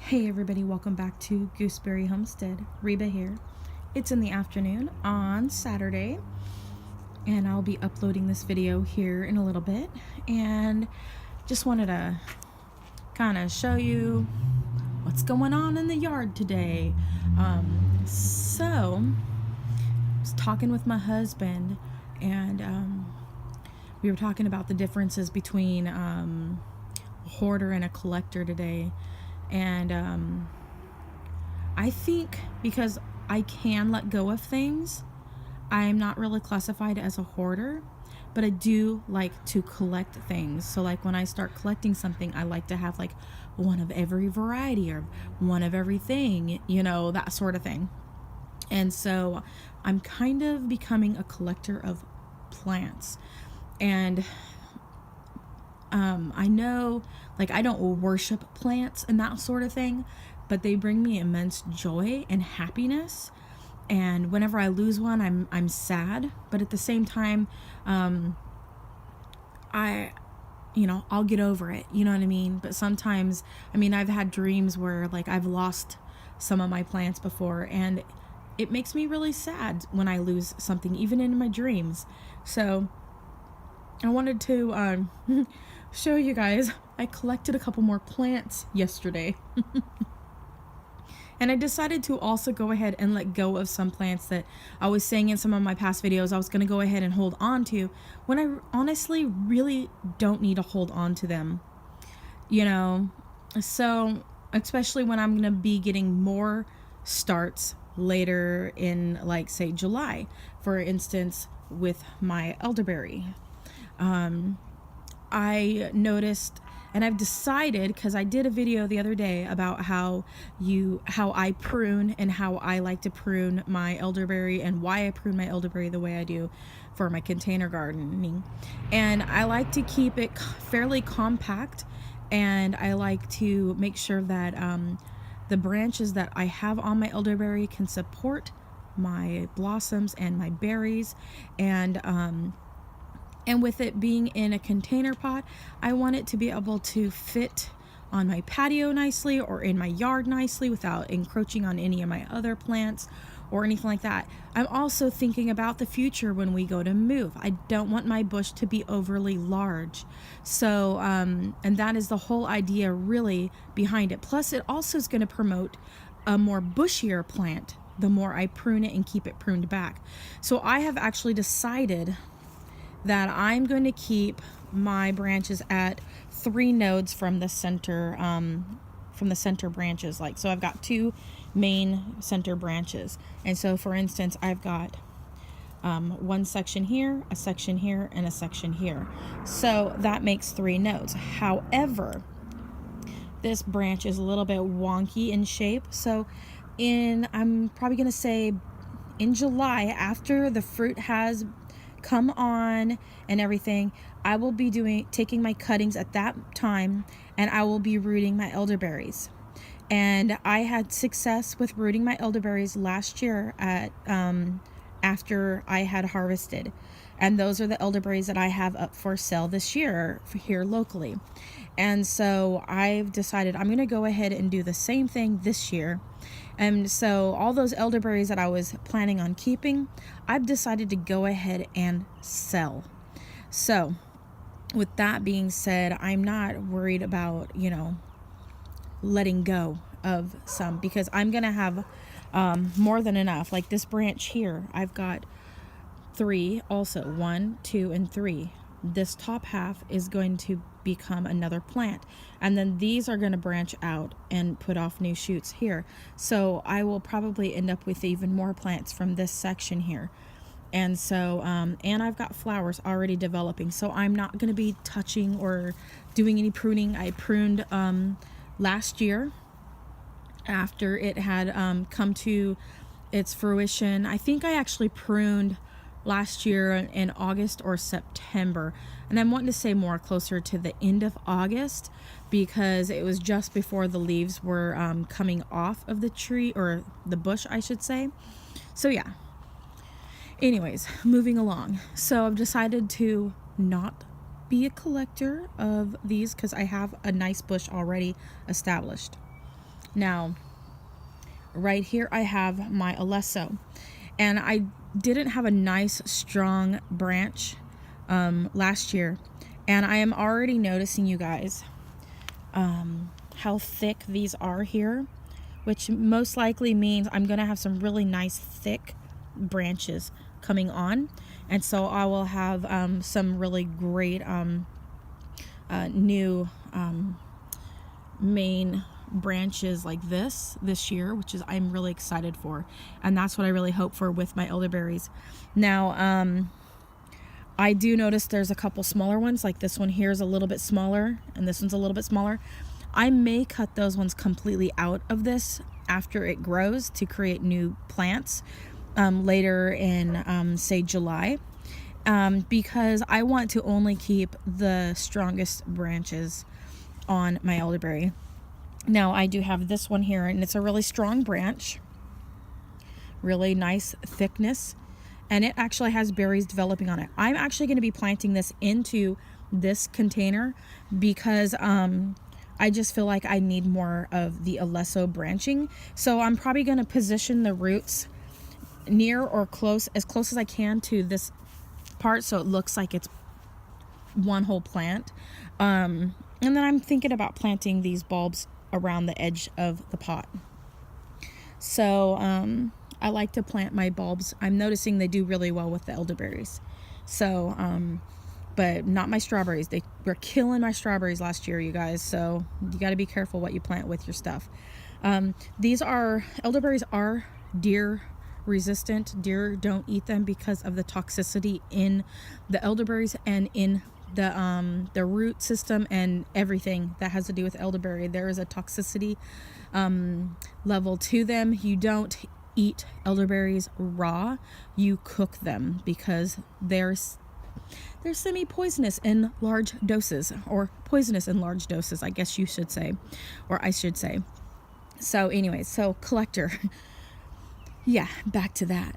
Hey everybody, welcome back to Gooseberry Homestead. Reba here. It's in the afternoon on Saturday, and I'll be uploading this video here in a little bit, and just wanted to kind of show you what's going on in the yard today. So I was talking with my husband, and we were talking about the differences between a hoarder and a collector today. And I think because I can let go of things, I'm not really classified as a hoarder, but I do like to collect things. So like when I start collecting something, I like to have like one of every variety or one of everything, that sort of thing. And so I'm kind of becoming a collector of plants. And I know, like, I don't worship plants and that sort of thing, but they bring me immense joy and happiness. And whenever I lose one, I'm sad, but at the same time, I'll get over it. You know what I mean? But sometimes, I've had dreams where like I've lost some of my plants before, and it makes me really sad when I lose something, even in my dreams. So I wanted to show you guys. I collected a couple more plants yesterday. And I decided to also go ahead and let go of some plants that I was saying in some of my past videos I was going to go ahead and hold on to, when I honestly really don't need to hold on to them. So especially when I'm going to be getting more starts later in, like, say, July, for instance, with my elderberry. I noticed, and I've decided, because I did a video the other day about how I prune and how I like to prune my elderberry and why I prune my elderberry the way I do for my container gardening. And I like to keep it fairly compact, and I like to make sure that the branches that I have on my elderberry can support my blossoms and my berries. And with it being in a container pot, I want it to be able to fit on my patio nicely or in my yard nicely without encroaching on any of my other plants or anything like that. I'm also thinking about the future when we go to move. I don't want my bush to be overly large. So, and that is the whole idea really behind it. Plus, it also is going to promote a more bushier plant the more I prune it and keep it pruned back. So I have actually decided that I'm going to keep my branches at 3 nodes from the center branches. Like, so I've got 2 main center branches, and so for instance I've got one section here, a section here, and a section here. So that makes 3 nodes. However, this branch is a little bit wonky in shape, so I'm probably going to say in July, after the fruit has come on and everything, I will be taking my cuttings at that time, and I will be rooting my elderberries. And I had success with rooting my elderberries last year after I had harvested, and those are the elderberries that I have up for sale this year here locally. And so I've decided I'm going to go ahead and do the same thing this year. And so all those elderberries that I was planning on keeping, I've decided to go ahead and sell. So with that being said, I'm not worried about, letting go of some, because I'm going to have more than enough. Like this branch here, I've got 3 also, 1, 2, and 3. This top half is going to become another plant, and then these are going to branch out and put off new shoots here. So I will probably end up with even more plants from this section here. And so and I've got flowers already developing, so I'm not going to be touching or doing any pruning. I pruned last year after it had come to its fruition. I think I actually pruned last year in August or September, and I'm wanting to say more closer to the end of August, because it was just before the leaves were coming off of the tree, or the bush I should say. So yeah, anyways, moving along. So I've decided to not be a collector of these because I have a nice bush already established. Now, right here I have my alesso, and I didn't have a nice strong branch last year, and I am already noticing, you guys, how thick these are here, which most likely means I'm gonna have some really nice thick branches coming on, and so I will have some really great new main branches like this year, which is I'm really excited for, and that's what I really hope for with my elderberries. Now I do notice there's a couple smaller ones, like this one here is a little bit smaller and this one's a little bit smaller. I may cut those ones completely out of this after it grows to create new plants later in say July, because I want to only keep the strongest branches on my elderberry. Now I do have this one here, and it's a really strong branch, really nice thickness, and it actually has berries developing on it. I'm actually going to be planting this into this container because I just feel like I need more of the alesso branching. So I'm probably going to position the roots near or as close as I can to this part, so it looks like it's one whole plant. And then I'm thinking about planting these bulbs around the edge of the pot. So I like to plant my bulbs. I'm noticing they do really well with the elderberries. So but not my strawberries. They were killing my strawberries last year, you guys. So you got to be careful what you plant with your stuff. Elderberries are deer resistant. Deer don't eat them because of the toxicity in the elderberries and in the root system and everything that has to do with elderberry. There is a toxicity level to them. You don't eat elderberries raw, you cook them, because they're semi-poisonous in large doses, or poisonous in large doses, I guess you should say, or I should say. So anyways, so collector. Yeah, back to that.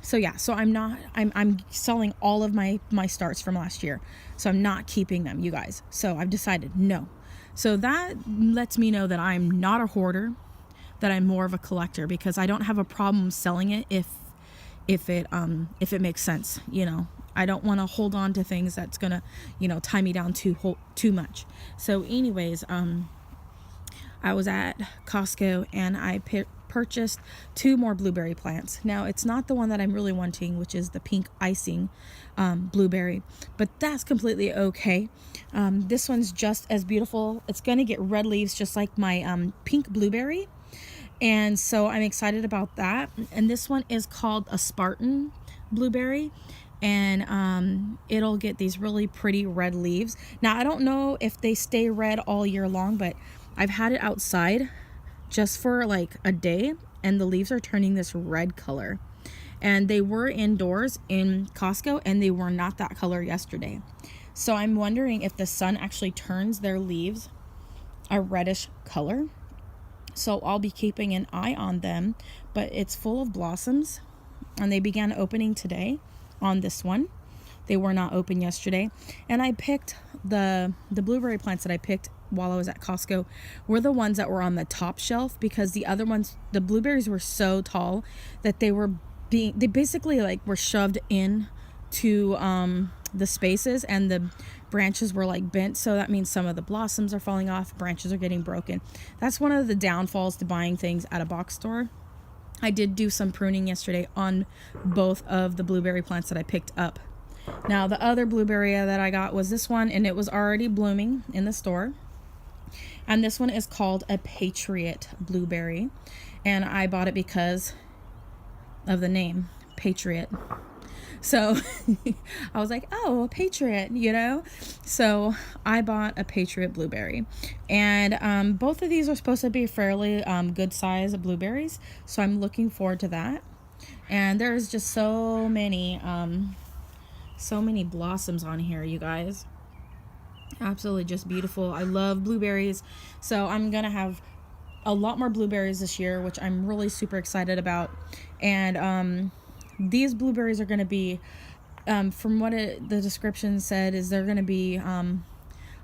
So I'm selling all of my starts from last year. So I'm not keeping them, you guys. So I've decided no. So that lets me know that I'm not a hoarder, that I'm more of a collector, because I don't have a problem selling it if it makes sense, you know. I don't want to hold on to things that's gonna, you know, tie me down too much. So anyways, I was at Costco and I purchased 2 more blueberry plants. Now it's not the one that I'm really wanting, which is the pink icing blueberry, but that's completely okay. This one's just as beautiful. It's gonna get red leaves just like my pink blueberry, and so I'm excited about that. And this one is called a Spartan blueberry, and it'll get these really pretty red leaves. Now I don't know if they stay red all year long, but I've had it outside just for like a day and the leaves are turning this red color. And they were indoors in Costco and they were not that color yesterday. So I'm wondering if the sun actually turns their leaves a reddish color. So I'll be keeping an eye on them, but it's full of blossoms and they began opening today on this one. They were not open yesterday. And I picked the blueberry plants that I picked while I was at Costco were the ones that were on the top shelf, because the other ones, the blueberries were so tall that they basically like were shoved in to the spaces, and the branches were like bent. So that means some of the blossoms are falling off, branches are getting broken. That's one of the downfalls to buying things at a box store. I did do some pruning yesterday on both of the blueberry plants that I picked up. Now the other blueberry that I got was this one, and it was already blooming in the store. And this one is called a Patriot blueberry, and I bought it because of the name Patriot. So I was like, oh, a Patriot, you know. So I bought a Patriot blueberry, and both of these are supposed to be fairly good size blueberries, so I'm looking forward to that. And there's just so many blossoms on here, you guys. Absolutely just beautiful. I love blueberries, so I'm gonna have a lot more blueberries this year, which I'm really super excited about. And these blueberries are gonna be, from what the description said, is they're gonna be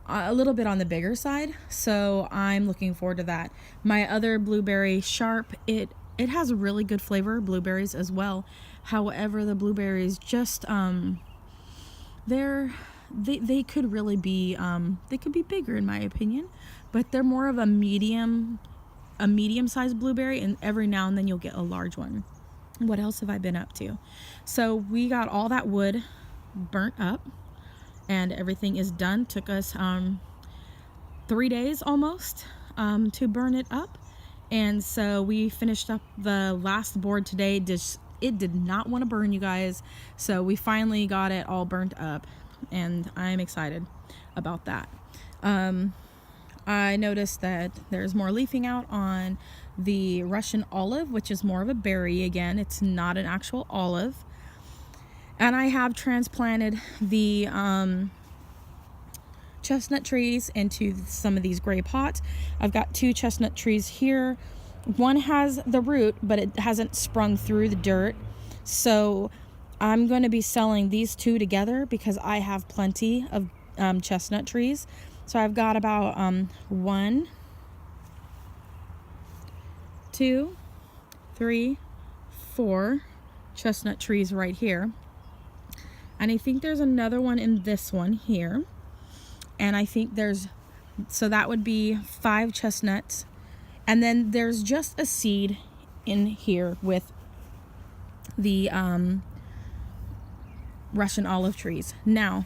a little bit on the bigger side, so I'm looking forward to that. My other blueberry Sharp, it has a really good flavor, blueberries as well. However, the blueberries just they could really be they could be bigger in my opinion, but they're more of a medium sized blueberry, and every now and then you'll get a large one. What else have I been up to? So we got all that wood burnt up and everything is done. Took us 3 days almost to burn it up. And so we finished up the last board today. It did not want to burn, you guys. So we finally got it all burnt up, and I'm excited about that. I noticed that there's more leafing out on the Russian olive, which is more of a berry again. It's not an actual olive. And I have transplanted the chestnut trees into some of these gray pots. I've got 2 chestnut trees here. One has the root, but it hasn't sprung through the dirt. So I'm going to be selling these 2 together because I have plenty of chestnut trees. So I've got about 1, 2, 3, 4 chestnut trees right here. And I think there's another one in this one here. And I think so that would be 5 chestnuts. And then there's just a seed in here with the Russian olive trees. Now,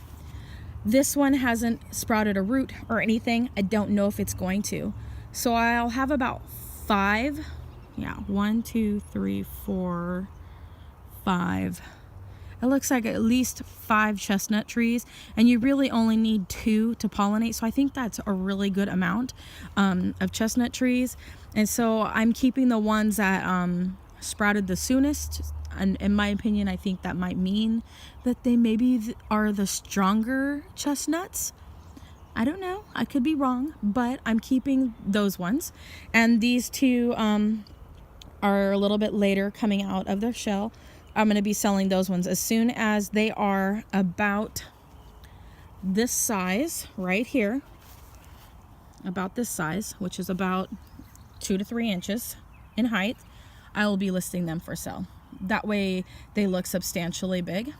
this one hasn't sprouted a root or anything. I don't know if it's going to. So I'll have about 5. Yeah, 1, 2, 3, 4, 5. It looks like at least 5 chestnut trees, and you really only need 2 to pollinate. So I think that's a really good amount of chestnut trees. And so I'm keeping the ones that sprouted the soonest. And in my opinion, I think that might mean that they maybe are the stronger chestnuts. I don't know. I could be wrong, but I'm keeping those ones. And these 2 are a little bit later coming out of their shell. I'm going to be selling those ones as soon as they are about this size right here. About this size, which is about 2 to 3 inches in height. I will be listing them for sale. That way they look substantially big.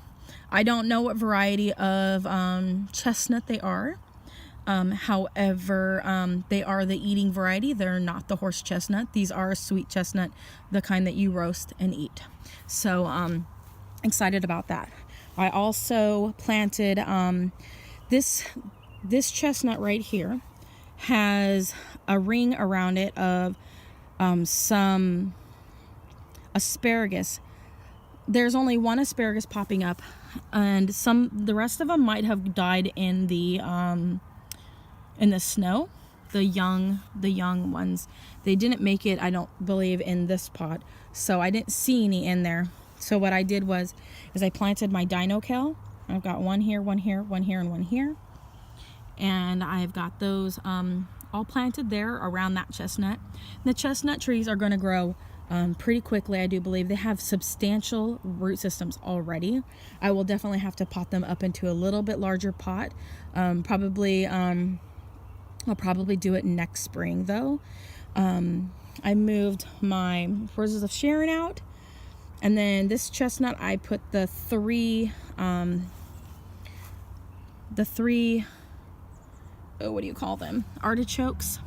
I don't know what variety of chestnut they are. However, they are the eating variety. They're not the horse chestnut. These are sweet chestnut, the kind that you roast and eat. So excited about that. I also planted this chestnut right here has a ring around it of some asparagus. There's only one asparagus popping up, and the rest of them might have died in the snow. The young ones, they didn't make it, I don't believe, in this pot, so I didn't see any in there. So what I did is I planted my dino kale. I've got one here, one here, one here, and one here, and I've got those all planted there around that chestnut. The chestnut trees are going to grow pretty quickly. I do believe they have substantial root systems already. I will definitely have to pot them up into a little bit larger pot. I'll probably do it next spring though. I moved my Roses of Sharon out, and then this chestnut I put the three what do you call them, artichokes.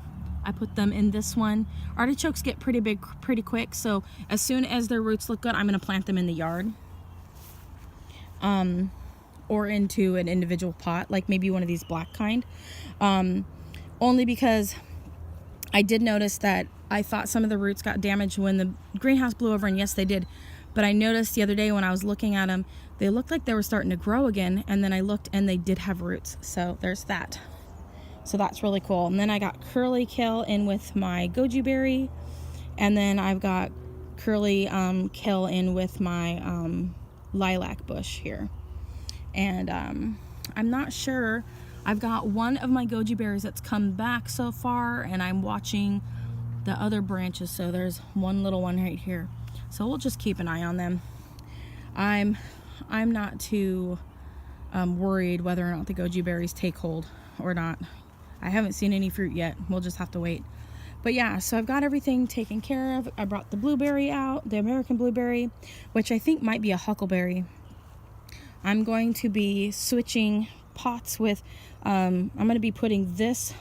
I put them in this one. Artichokes get pretty big pretty quick, so as soon as their roots look good, I'm going to plant them in the yard or into an individual pot, like maybe one of these black kind. Only because I did notice that I thought some of the roots got damaged when the greenhouse blew over, and yes, they did. But I noticed the other day when I was looking at them, they looked like they were starting to grow again, and then I looked and they did have roots. So there's that. So that's really cool. And then I got curly kale in with my goji berry, and then I've got curly kale in with my lilac bush here. And I'm not sure. I've got one of my goji berries that's come back so far, and I'm watching the other branches. So there's one little one right here. So we'll just keep an eye on them. I'm not too worried whether or not the goji berries take hold or not. I haven't seen any fruit yet. We'll just have to wait. But yeah, so I've got everything taken care of. I brought the blueberry out, the American blueberry, which I think might be a huckleberry. I'm going to be switching pots with, I'm going to be putting this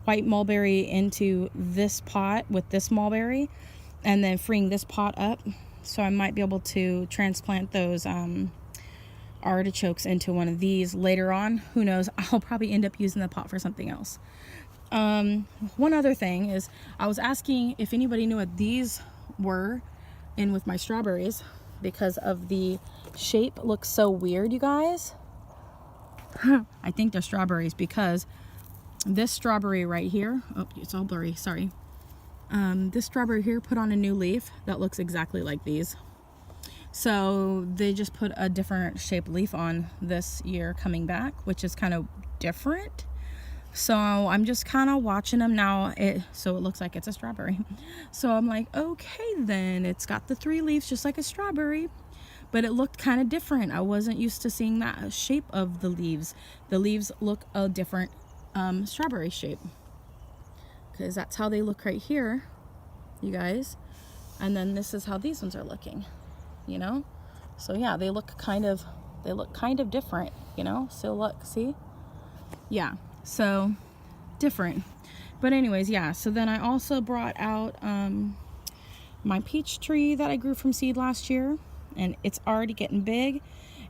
white mulberry into this pot with this mulberry, and then freeing this pot up. So I might be able to transplant those artichokes into one of these later on. Who knows? I'll probably end up using the pot for something else. One other thing is, I was asking if anybody knew what these were in with my strawberries, because of the shape looks so weird, you guys. I think they're strawberries because this strawberry right here, oh, it's all blurry, sorry. This strawberry here put on a new leaf that looks exactly like these. So they just put a different shaped leaf on this year coming back, which is kind of different. So I'm just kind of watching them now. So it looks like it's a strawberry. So I'm like, okay, then it's got the 3 leaves just like a strawberry, but it looked kind of different. I wasn't used to seeing that shape of the leaves. The leaves look a different strawberry shape, because that's how they look right here, you guys. And then this is how these ones are looking, you know. So yeah, they look kind of different, you know. So look, see, yeah, so different. But anyways, yeah, so then I also brought out my peach tree that I grew from seed last year, and it's already getting big.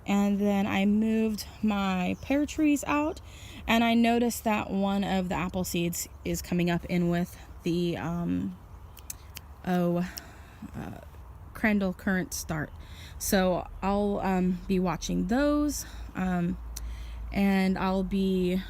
And then I moved my pear trees out, and I noticed that one of the apple seeds is coming up in with the Crandall currant start. So I'll be watching those, and I'll be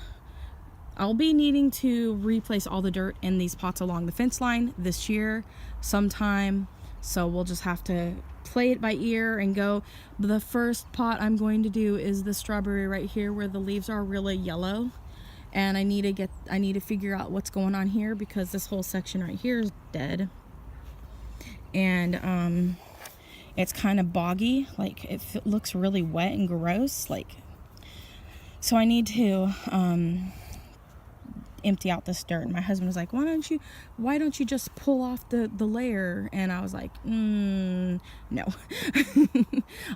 needing to replace all the dirt in these pots along the fence line this year sometime. So we'll just have to play it by ear and go. The first pot I'm going to do is the strawberry right here, where the leaves are really yellow, and I need to figure out what's going on here, because this whole section right here is dead, and it's kind of boggy, like it looks really wet and gross, like. So I need to empty out this dirt. And my husband was like, why don't you just pull off the layer? And I was like, no.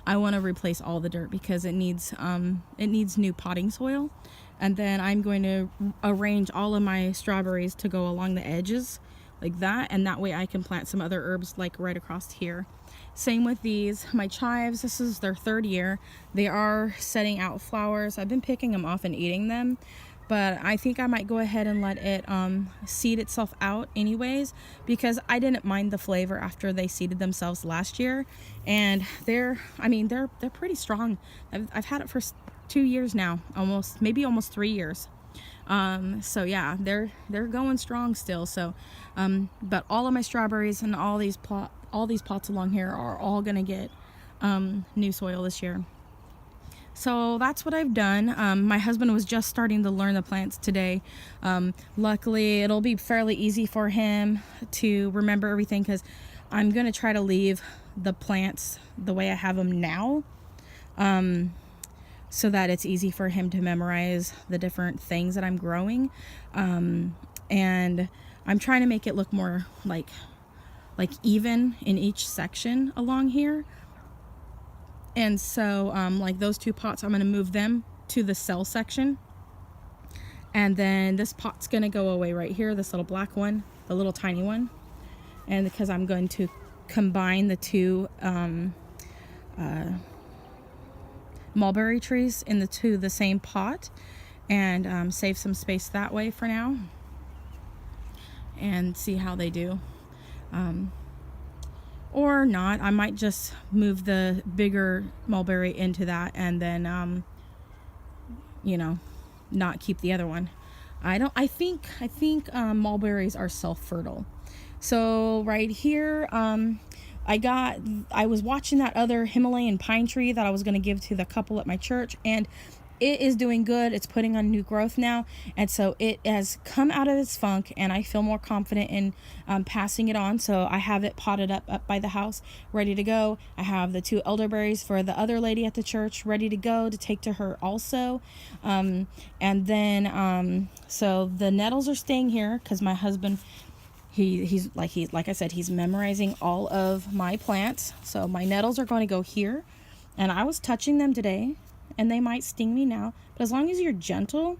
I want to replace all the dirt, because it needs new potting soil. And then I'm going to arrange all of my strawberries to go along the edges like that, and that way I can plant some other herbs like right across here. Same with these, my chives. This is their 3rd year. They are setting out flowers. I've been picking them off and eating them, but I think I might go ahead and let it seed itself out anyways, because I didn't mind the flavor after they seeded themselves last year, and they're pretty strong. I've had it for 2 years now, almost 3 years. So yeah, they're going strong still. So but all of my strawberries and all these pots along here are all gonna get new soil this year. So that's what I've done. My husband was just starting to learn the plants today. Luckily, it'll be fairly easy for him to remember everything, because I'm going to try to leave the plants the way I have them now, so that it's easy for him to memorize the different things that I'm growing. And I'm trying to make it look more like even in each section along here. And so, like those 2 pots, I'm going to move them to the cell section. And then this pot's going to go away right here, this little black one, the little tiny one. And because I'm going to combine the 2 mulberry trees into the same pot, and save some space that way for now, and see how they do. Or not. I might just move the bigger mulberry into that, and then not keep the other one. I think mulberries are self-fertile. So right here, I was watching that other Himalayan pine tree that I was going to give to the couple at my church, and it is doing good. It's putting on new growth now, and so it has come out of its funk, and I feel more confident in passing it on. So I have it potted up by the house, ready to go. I have the 2 elderberries for the other lady at the church ready to go to take to her also. And then so the nettles are staying here because my husband, he's like I said, he's memorizing all of my plants. So my nettles are going to go here, and I was touching them today, and they might sting me now, but as long as you're gentle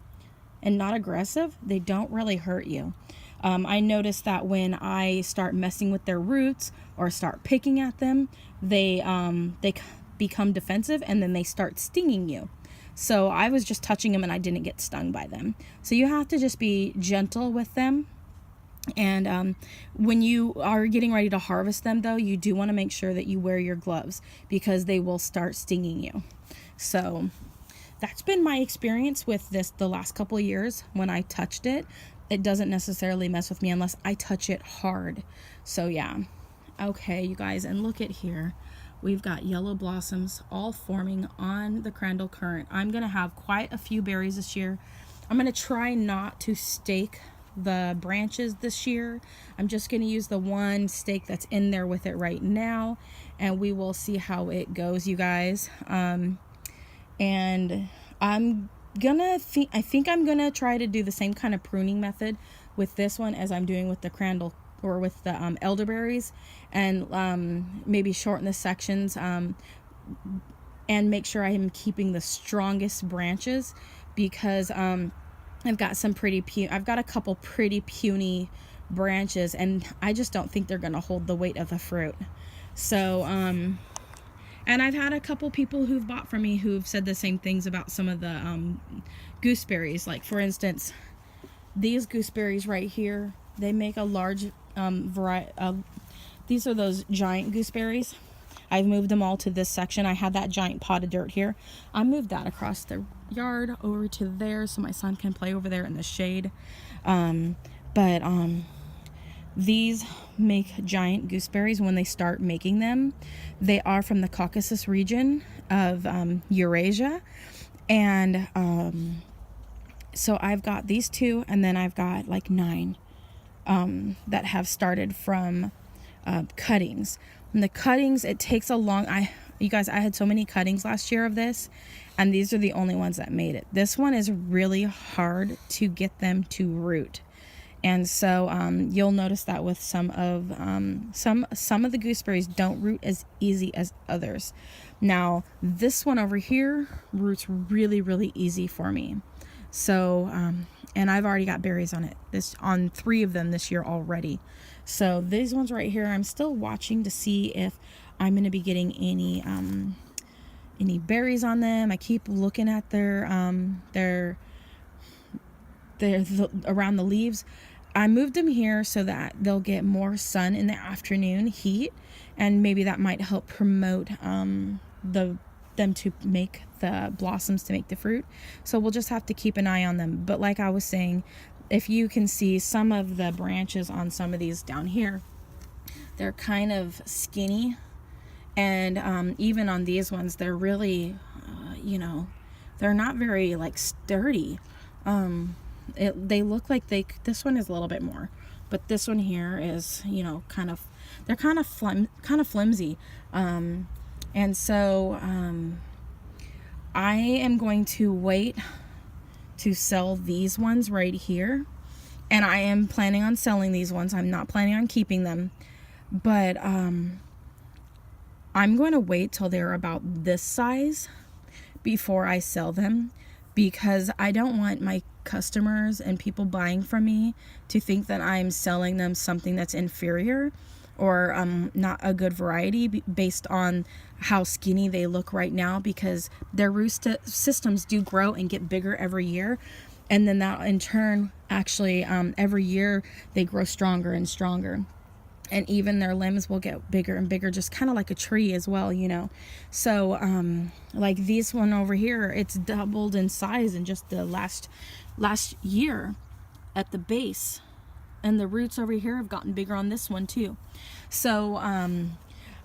and not aggressive, they don't really hurt you. I noticed that when I start messing with their roots or start picking at them, they become defensive, and then they start stinging you. So I was just touching them and I didn't get stung by them. So you have to just be gentle with them. And when you are getting ready to harvest them, though, you do want to make sure that you wear your gloves, because they will start stinging you. So that's been my experience with this the last couple of years. When I touched it, it doesn't necessarily mess with me unless I touch it hard. So yeah. Okay, you guys, and look at here. We've got yellow blossoms all forming on the Crandall Currant. I'm going to have quite a few berries this year. I'm going to try not to stake the branches this year. I'm just going to use the one stake that's in there with it right now, and we will see how it goes, you guys. And I think I'm gonna try to do the same kind of pruning method with this one as I'm doing with the Crandall, or with the elderberries, and maybe shorten the sections, and make sure I am keeping the strongest branches, because I've got a couple pretty puny branches, and I just don't think they're gonna hold the weight of the fruit. So and I've had a couple people who've bought from me who've said the same things about some of the gooseberries. Like, for instance, these gooseberries right here, they make a large variety. These are those giant gooseberries. I've moved them all to this section. I had that giant pot of dirt here. I moved that across the yard over to there so my son can play over there in the shade. But these make giant gooseberries when they start making them. They are from the Caucasus region of Eurasia. And so I've got these 2, and then I've got like 9 that have started from cuttings. And the cuttings, it takes a long... You guys, I had so many cuttings last year of this, and these are the only ones that made it. This one is really hard to get them to root. And so you'll notice that with some of the gooseberries don't root as easy as others. Now, this one over here roots really, really easy for me. So, and I've already got berries on it, on 3 of them this year already. So these ones right here, I'm still watching to see if I'm going to be getting any berries on them. I keep looking at their around the leaves. I moved them here so that they'll get more sun in the afternoon heat, and maybe that might help promote them to make the blossoms, to make the fruit. So we'll just have to keep an eye on them. But like I was saying, if you can see some of the branches on some of these down here, they're kind of skinny, and even on these ones, they're really they're not very like sturdy. They look like this one is a little bit more, but this one here is, they're kind of flimsy. And so I am going to wait to sell these ones right here, and I am planning on selling these ones. I'm not planning on keeping them, but I'm going to wait till they're about this size before I sell them, because I don't want my customers and people buying from me to think that I'm selling them something that's inferior or not a good variety based on how skinny they look right now, because their root systems do grow and get bigger every year, and then that in turn actually every year they grow stronger and stronger, and even their limbs will get bigger and bigger, just kind of like a tree as well, So like this one over here, it's doubled in size in just the last year at the base, and the roots over here have gotten bigger on this one too. So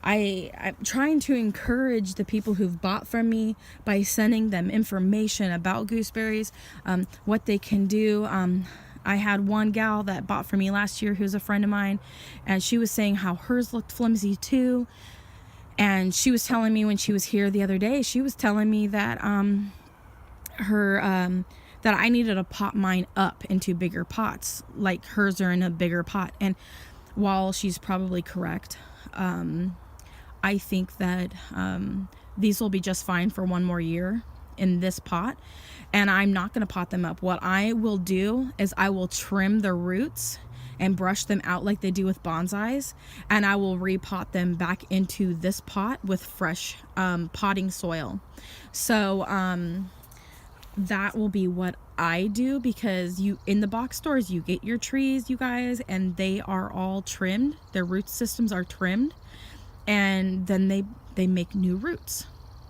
I'm trying to encourage the people who've bought from me by sending them information about gooseberries, what they can do. I had one gal that bought from me last year who's a friend of mine, and she was saying how hers looked flimsy too. And she was telling me when she was here the other day, she was telling me that that I needed to pot mine up into bigger pots, like hers are in a bigger pot. And while she's probably correct, I think that these will be just fine for one more year in this pot, and I'm not going to pot them up. What I will do is I will trim the roots and brush them out like they do with bonsais, and I will repot them back into this pot with fresh potting soil. So that will be what I do, because you, in the box stores, you get your trees, you guys, and they are all trimmed. Their root systems are trimmed, and then they make new roots.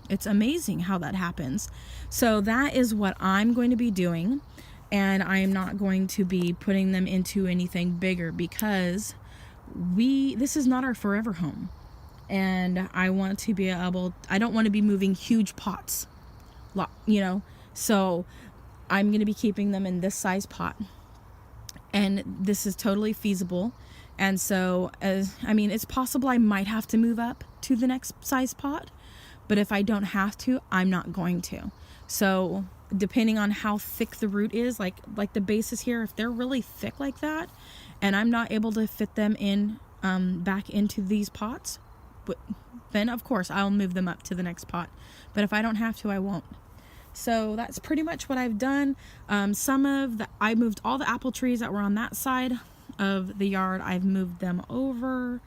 It's amazing how that happens. So that is what I'm going to be doing, and I am not going to be putting them into anything bigger, because this is not our forever home, and I want to be able, I don't want to be moving huge pots, so I'm going to be keeping them in this size pot, and this is totally feasible. And so, it's possible I might have to move up to the next size pot, but if I don't have to, I'm not going to. So depending on how thick the root is, like the bases here, if they're really thick like that, and I'm not able to fit them in back into these pots, then of course I'll move them up to the next pot. But if I don't have to, I won't. So that's pretty much what I've done. I moved all the apple trees that were on that side of the yard. I've moved them over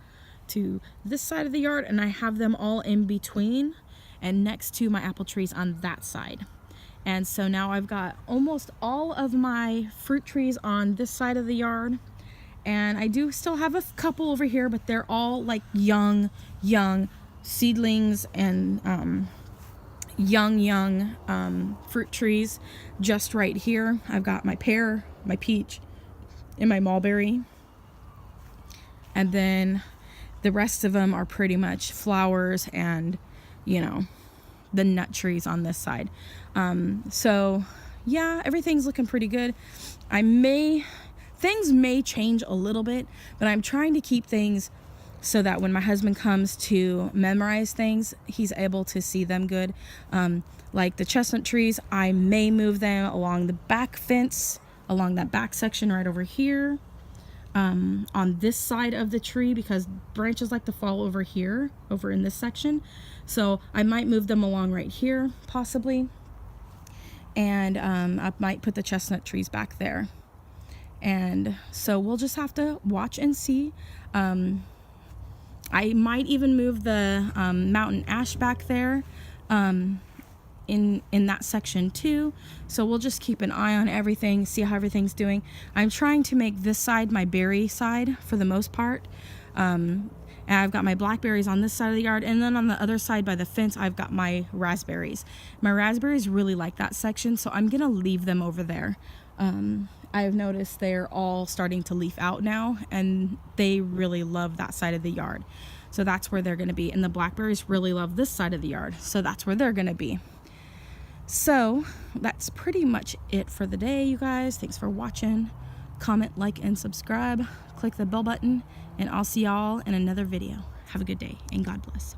to this side of the yard, and I have them all in between and next to my apple trees on that side. And so now I've got almost all of my fruit trees on this side of the yard, and I do still have a couple over here, but they're all like young seedlings and young fruit trees. Just right here I've got my pear, my peach, and my mulberry, and then the rest of them are pretty much flowers and the nut trees on this side. So yeah, everything's looking pretty good. Things may change a little bit, but I'm trying to keep things so that when my husband comes to memorize things, he's able to see them good. Like the chestnut trees, I may move them along the back fence, along that back section right over here, on this side of the tree, because branches like to fall over here, over in this section. So I might move them along right here, possibly. And I might put the chestnut trees back there. And so we'll just have to watch and see. I might even move the mountain ash back there in that section too. So we'll just keep an eye on everything, see how everything's doing. I'm trying to make this side my berry side for the most part. And I've got my blackberries on this side of the yard, and then on the other side by the fence I've got my raspberries. My raspberries really like that section, so I'm gonna leave them over there. I've noticed they're all starting to leaf out now, and they really love that side of the yard. So that's where they're going to be. And the blackberries really love this side of the yard, so that's where they're going to be. So that's pretty much it for the day, you guys. Thanks for watching. Comment, like, and subscribe. Click the bell button, and I'll see y'all in another video. Have a good day, and God bless.